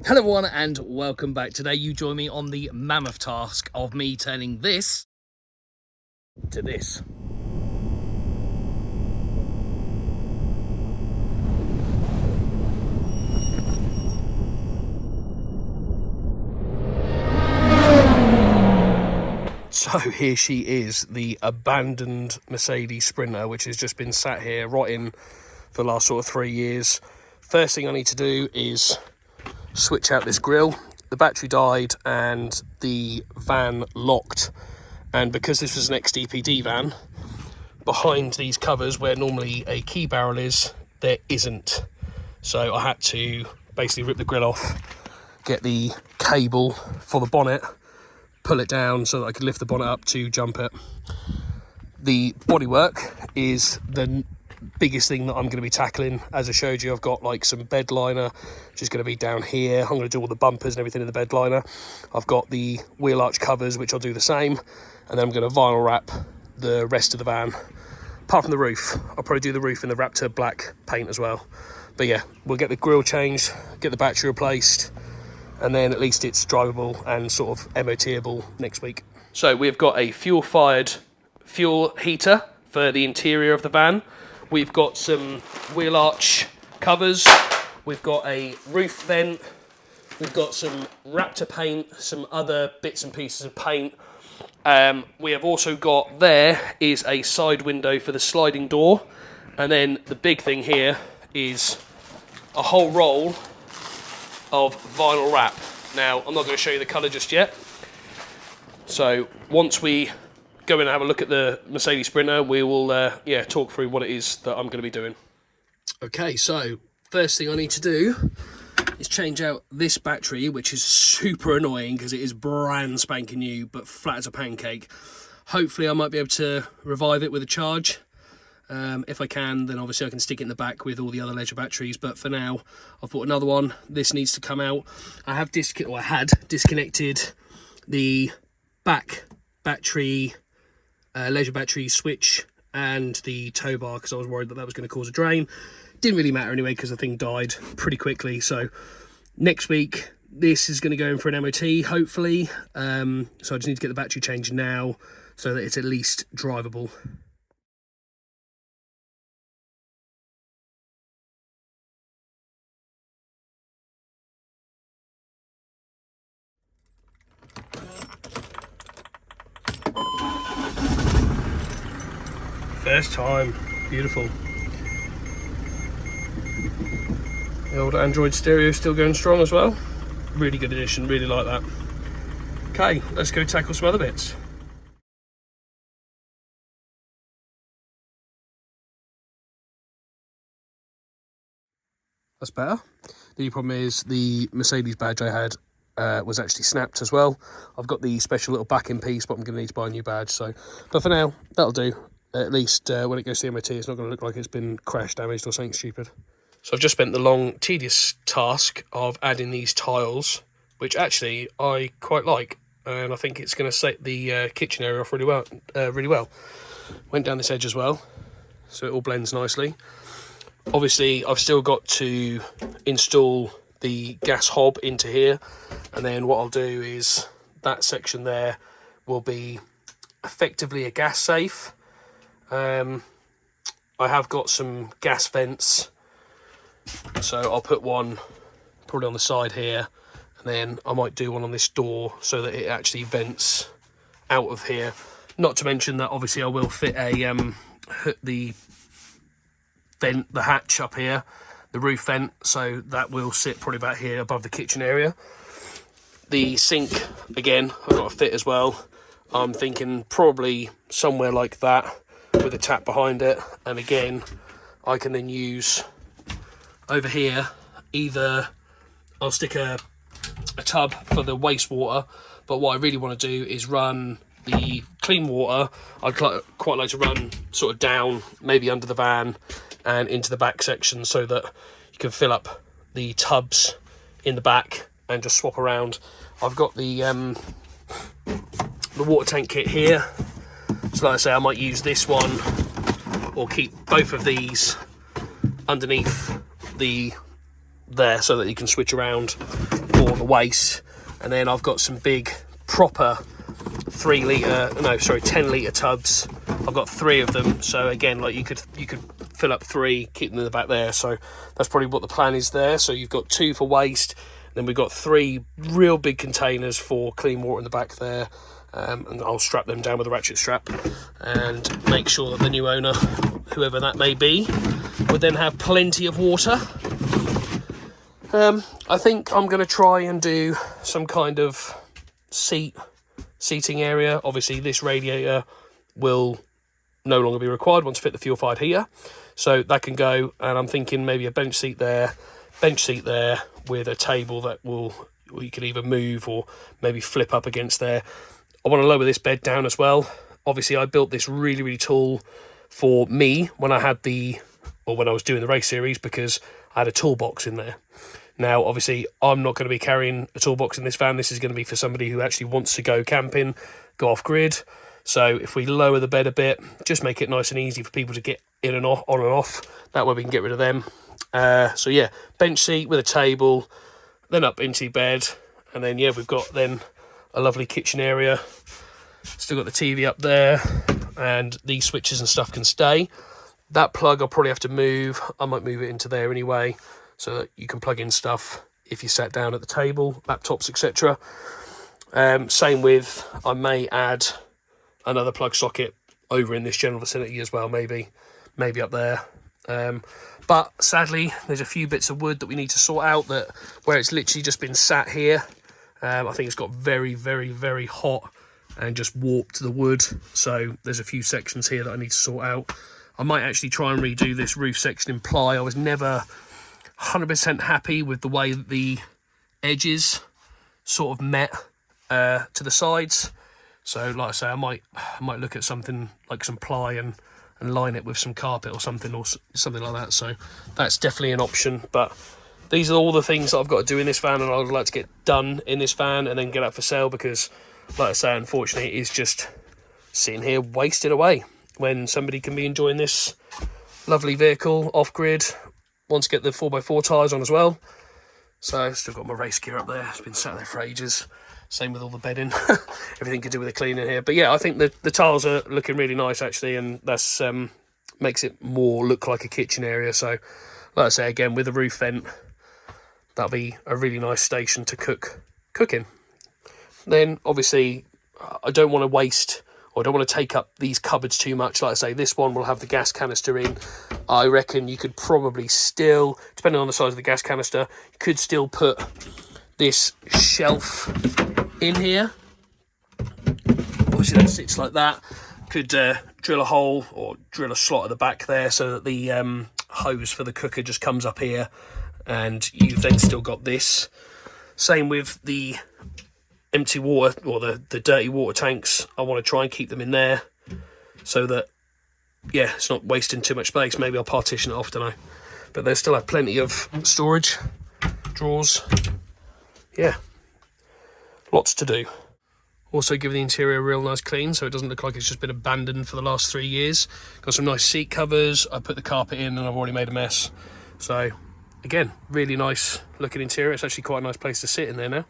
Hello everyone and welcome back. Today you join me on the mammoth task of me turning this to this. So here she is, the abandoned Mercedes Sprinter, which has just been sat here rotting for the last sort of 3 years. First thing I need to do is switch out this grille. The battery died and the van locked, and because this was an XDPD van, behind these covers where normally a key barrel is, there isn't. So I had to basically rip the grille off, get the cable for the bonnet, pull it down so that I could lift the bonnet up to jump it. The bodywork is the biggest thing that I'm going to be tackling. As I showed you, I've got like some bed liner which is going to be down here. I'm going to do all the bumpers and everything in the bed liner. I've got the wheel arch covers which I'll do the same, and then I'm going to vinyl wrap the rest of the van, apart from the roof. I'll probably do the roof in the Raptor black paint as well. But yeah, we'll get the grille changed, get the battery replaced, and then at least it's drivable and sort of MOTable next week. So we've got a fuel-fired fuel heater for the interior of the van. We've got some wheel arch covers. We've got a roof vent. We've got some Raptor paint, some other bits and pieces of paint. We have also got, there is a side window for the sliding door. And then the big thing here is a whole roll of vinyl wrap. Now, I'm not going to show you the colour just yet. So once we go in and have a look at the Mercedes Sprinter, we will talk through what it is that I'm going to be doing. Okay, so first thing I need to do is change out this battery, which is super annoying because it is brand spanking new but flat as a pancake. Hopefully I might be able to revive it with a charge. If I can, then obviously I can stick it in the back with all the other Leisure batteries, but for now I've bought another one. This needs to come out. I had disconnected the back battery, Leisure battery switch and the tow bar because I was worried that that was going to cause a drain. Didn't really matter anyway because the thing died pretty quickly. So next week this is going to go in for an MOT hopefully. So I just need to get the battery changed now so that it's at least drivable. First time, beautiful. The old Android stereo still going strong as well. Really good addition, really like that. Okay, let's go tackle some other bits. That's better. The problem is the Mercedes badge I had was actually snapped as well. I've got the special little backing piece, but I'm going to need to buy a new badge. So, but for now, that'll do. At least when it goes to the MOT, it's not going to look like it's been crash damaged or something stupid. So I've just spent the long, tedious task of adding these tiles, which actually I quite like, and I think it's going to set the kitchen area off really well. Went down this edge as well, so it all blends nicely. Obviously, I've still got to install the gas hob into here, and then what I'll do is that section there will be effectively a gas safe. I have got some gas vents, so I'll put one probably on the side here, and then I might do one on this door so that it actually vents out of here. Not to mention that obviously I will fit a the hatch up here, the roof vent, so that will sit probably about here above the kitchen area. The sink, again, I've got to fit as well. I'm thinking probably somewhere like that with a tap behind it, and again I can then use over here, either I'll stick a tub for the wastewater, but what I really want to do is run the clean water. I'd quite like to run sort of down, maybe under the van and into the back section, so that you can fill up the tubs in the back and just swap around. I've got the water tank kit here, so like I say, I might use this one or keep both of these underneath the there so that you can switch around for the waste. And then I've got some big proper 10 litre tubs. I've got 3 of them, so again, like you could fill up 3, keep them in the back there. So that's probably what the plan is there. So you've got 2 for waste, then we've got 3 real big containers for clean water in the back there. And I'll strap them down with a ratchet strap and make sure that the new owner, whoever that may be, would then have plenty of water. I think I'm going to try and do some kind of seating area. Obviously this radiator will no longer be required once I fit the fuel fired heater, so that can go. And I'm thinking maybe a bench seat there with a table that you can either move or maybe flip up against there. I want to lower this bed down as well. Obviously I built this really tall for me when I was doing the race series, because I had a toolbox in there. Now obviously I'm not going to be carrying a toolbox in this van. This is going to be for somebody who actually wants to go camping, go off grid. So if we lower the bed a bit, just make it nice and easy for people to get in and on and off, that way we can get rid of them. So yeah, bench seat with a table, then up into bed, and then yeah, we've got then a lovely kitchen area. Still got the TV up there, and these switches and stuff can stay. That plug I'll probably have to move. I might move it into there anyway, so that you can plug in stuff if you sat down at the table, laptops, etc. Same with, I may add another plug socket over in this general vicinity as well, maybe up there. But sadly, there's a few bits of wood that we need to sort out, that where it's literally just been sat here. I think it's got very hot and just warped the wood. So there's a few sections here that I need to sort out. I might actually try and redo this roof section in ply. I was never 100% happy with the way that the edges sort of met to the sides. So like I say, I might look at something like some ply and line it with some carpet or something like that. So that's definitely an option. But these are all the things that I've got to do in this van, and I would like to get done in this van and then get up for sale, because like I say, unfortunately it is just sitting here wasted away when somebody can be enjoying this lovely vehicle off grid. Want to get the 4x4 tyres on as well. So I've still got my race gear up there. It's been sat there for ages. Same with all the bedding. Everything to do with the cleaning here. But yeah, I think the tiles are looking really nice actually, and that's makes it more look like a kitchen area. So like I say, again, with the roof vent, that'll be a really nice station to cook in. Then obviously I don't want to waste, or I don't want to take up these cupboards too much. Like I say, this one will have the gas canister in. I reckon you could probably still, depending on the size of the gas canister, you could still put this shelf in here. Obviously that sits like that. Could drill a hole or drill a slot at the back there so that the hose for the cooker just comes up here, and you've then still got this. Same with the empty water, or the dirty water tanks. I want to try and keep them in there so that, yeah, it's not wasting too much space. Maybe I'll partition it off, don't know. But they still have plenty of storage, drawers. Yeah, lots to do. Also give the interior a real nice clean so it doesn't look like it's just been abandoned for the last 3 years. Got some nice seat covers. I put the carpet in and I've already made a mess. So again, really nice looking interior. It's actually quite a nice place to sit in there now.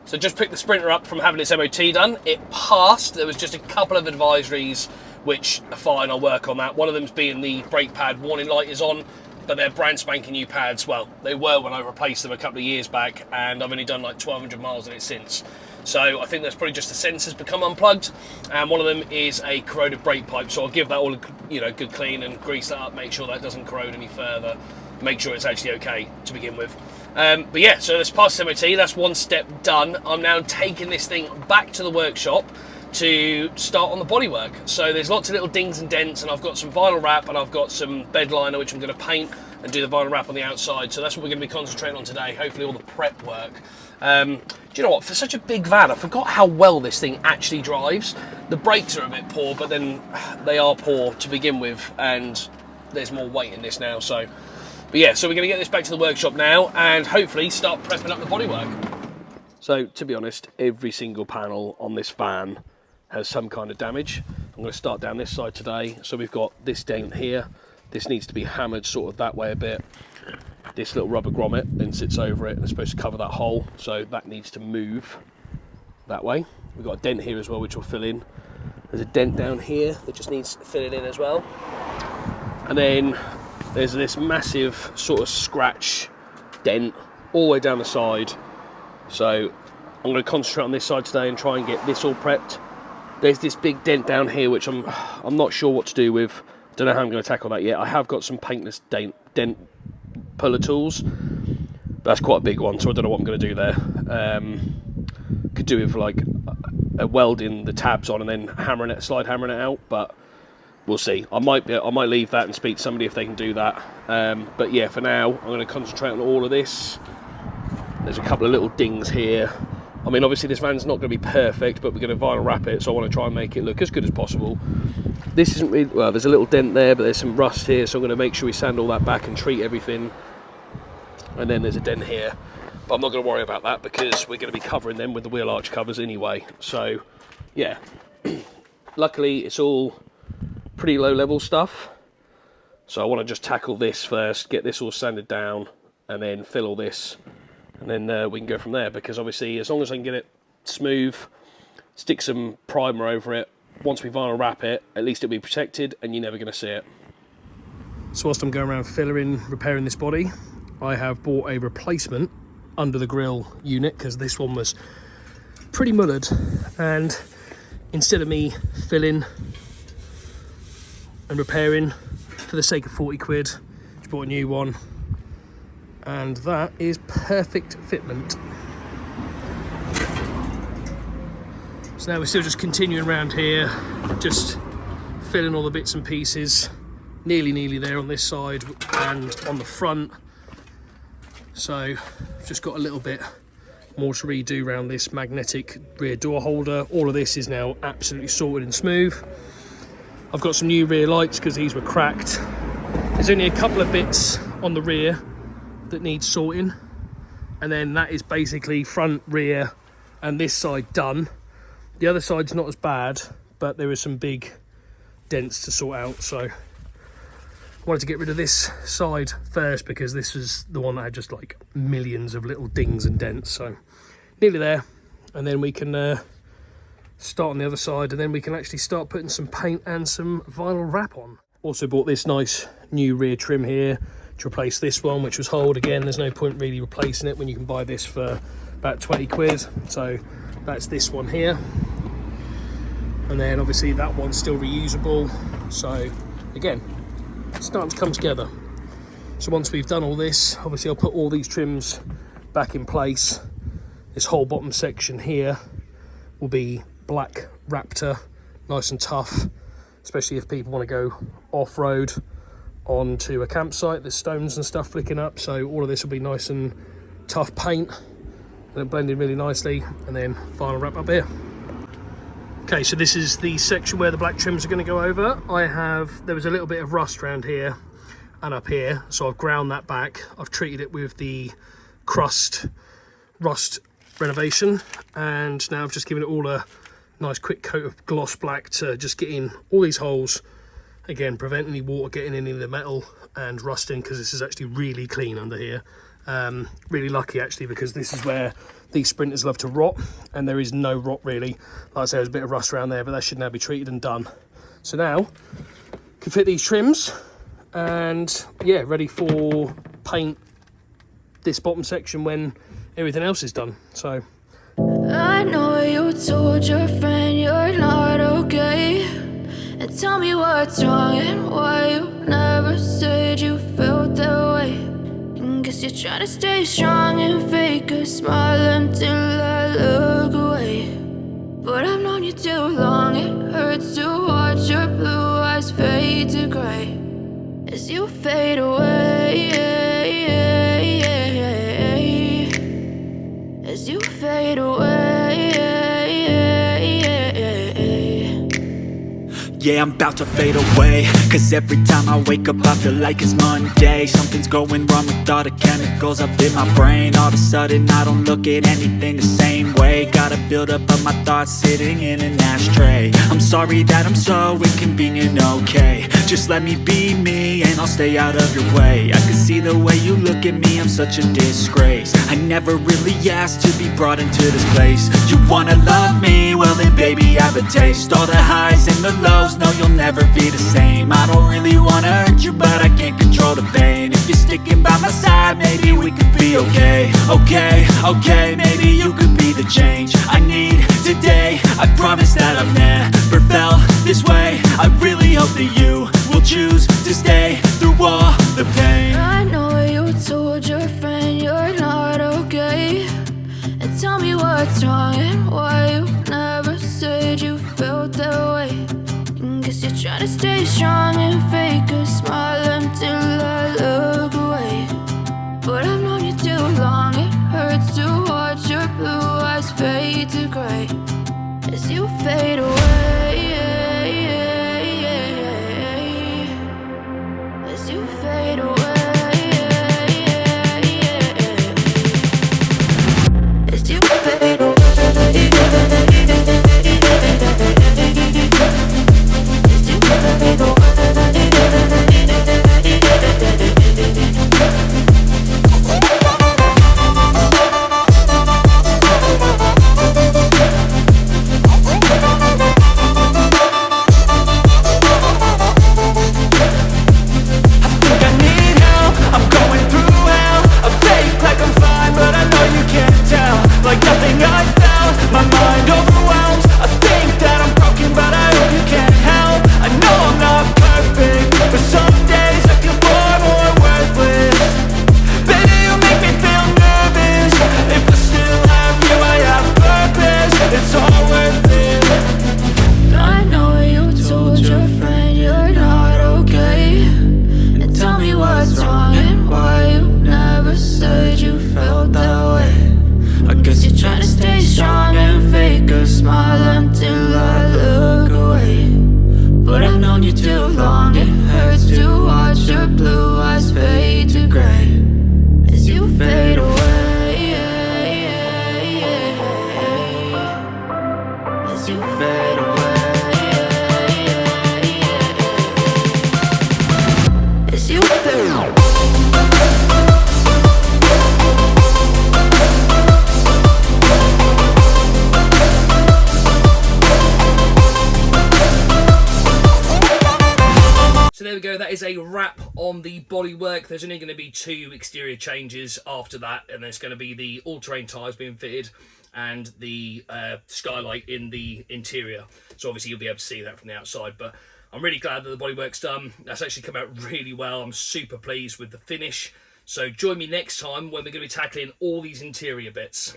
So just picked the Sprinter up from having its MOT done. It passed. There was just a couple of advisories which are fine, I'll work on that. One of them's being the brake pad warning light is on, but they're brand spanking new pads. Well, they were when I replaced them a couple of years back, and I've only done like 1,200 miles on it since. So I think that's probably just the sensors become unplugged, and one of them is a corroded brake pipe. So I'll give that all a good clean and grease that up, make sure that doesn't corrode any further, make sure it's actually okay to begin with. But yeah, so this past MOT, that's one step done. I'm now taking this thing back to the workshop to start on the bodywork. So there's lots of little dings and dents, and I've got some vinyl wrap and I've got some bed liner which I'm going to paint and do the vinyl wrap on the outside. So that's what we're going to be concentrating on today, hopefully all the prep work. Do you know what, for such a big van, I forgot how well this thing actually drives. The brakes are a bit poor, but then they are poor to begin with, and there's more weight in this now. So, but yeah, so we're going to get this back to the workshop now and hopefully start prepping up the bodywork. So to be honest, every single panel on this van has some kind of damage. I'm going to start down this side today. So we've got this dent here. This needs to be hammered sort of that way a bit. this little rubber grommet then sits over it and it's supposed to cover that hole, so that needs to move that way. We've got a dent here as well which will fill in. There's a dent down here that just needs filling in as well. And then there's this massive sort of scratch dent all the way down the side. So I'm going to concentrate on this side today and try and get this all prepped. There's this big dent down here which I'm not sure what to do with. Don't know how I'm going to tackle that yet. I have got some paintless dent puller tools, but that's quite a big one, so I don't know what I'm going to do there. Could do with like welding the tabs on and then slide hammering it out, but we'll see. I might leave that and speak to somebody if they can do that. But yeah, for now I'm going to concentrate on all of this. There's a couple of little dings here. I mean, obviously this van's not going to be perfect, but we're going to vinyl wrap it, so I want to try and make it look as good as possible. This isn't really, well, there's a little dent there, but there's some rust here, so I'm going to make sure we sand all that back and treat everything. And then there's a dent here, but I'm not going to worry about that because we're going to be covering them with the wheel arch covers anyway. So yeah, luckily it's all pretty low level stuff. So I want to just tackle this first, get this all sanded down, and then fill all this. And then we can go from there, because obviously as long as I can get it smooth, stick some primer over it, once we vinyl wrap it, at least it'll be protected and you're never going to see it. So whilst I'm going around filling, repairing this body, I have bought a replacement under the grille unit because this one was pretty mullered, and instead of me filling and repairing for the sake of 40 quid, just bought a new one. And that is perfect fitment. So now we're still just continuing around here, just filling all the bits and pieces, nearly there on this side and on the front. So just got a little bit more to redo around this magnetic rear door holder. All of this is now absolutely sorted and smooth. I've got some new rear lights because these were cracked. There's only a couple of bits on the rear that needs sorting, and then that is basically front, rear and this side done. The other side's not as bad, but there is some big dents to sort out, so I wanted to get rid of this side first because this was the one that had just like millions of little dings and dents. So nearly there, and then we can start on the other side, and then we can actually start putting some paint and some vinyl wrap on. Also bought this nice new rear trim here to replace this one, which was old. Again, there's no point really replacing it when you can buy this for about 20 quid. So that's this one here, and then obviously that one's still reusable. So again, it's starting to come together. So once we've done all this, obviously I'll put all these trims back in place. This whole bottom section here will be black Raptor, nice and tough, especially if people want to go off-road onto a campsite. There's stones and stuff flicking up, so all of this will be nice and tough paint, and it blended really nicely, and then final wrap up here. Okay, so this is the section where the black trims are going to go over. There was a little bit of rust around here and up here, so I've ground that back. I've treated it with the rust renovation, and now I've just given it all a nice quick coat of gloss black to just get in all these holes. Again, prevent any water getting in the metal and rusting, because this is actually really clean under here. Really lucky actually, because this is where these sprinters love to rot, and there is no rot really. Like I say, there's a bit of rust around there, but that should now be treated and done. So now can fit these trims, and yeah, ready for paint this bottom section when everything else is done. So I know you told your friend you're not okay, and tell me what's wrong and why you never said you felt that way. And guess you're trying to stay strong and fake a smile until I look away. But I've known you too long, it hurts to watch your blue eyes fade to gray as you fade away, as you fade away. yeah, I'm about to fade away. Cause every time I wake up I feel like it's Monday. Something's going wrong with all the chemicals up in my brain. All of a sudden I don't look at anything the same way. Gotta build up of my thoughts sitting in an ashtray. I'm sorry that I'm so inconvenient, okay. Just let me be me and I'll stay out of your way. I can see the way you look at me, I'm such a disgrace. I never really asked to be brought into this place. You wanna love me? Well then baby, have a taste. All the highs and the lows, no, you'll never be the same. I don't really wanna hurt you, but I can't control the pain. If you're sticking by my side, maybe we could be okay. Okay, maybe you could be the change I need today. I promise that I've never felt this way. I really hope that you will choose to stay through all the pain. I know you told your friend you're not okay, and tell me what's wrong and why you never said you felt that way. Guess you're trying to stay strong and fake a smile until I look away. But I've known you too long, it hurts to watch your blue eyes fade to gray as you fade away. As you fade away. As you fade away. There we go, that is a wrap on the bodywork. There's only going to be 2 exterior changes after that, and there's going to be the all-terrain tyres being fitted and the skylight in the interior. So obviously you'll be able to see that from the outside, but I'm really glad that the bodywork's done. That's actually come out really well. I'm super pleased with the finish. So join me next time when we're going to be tackling all these interior bits.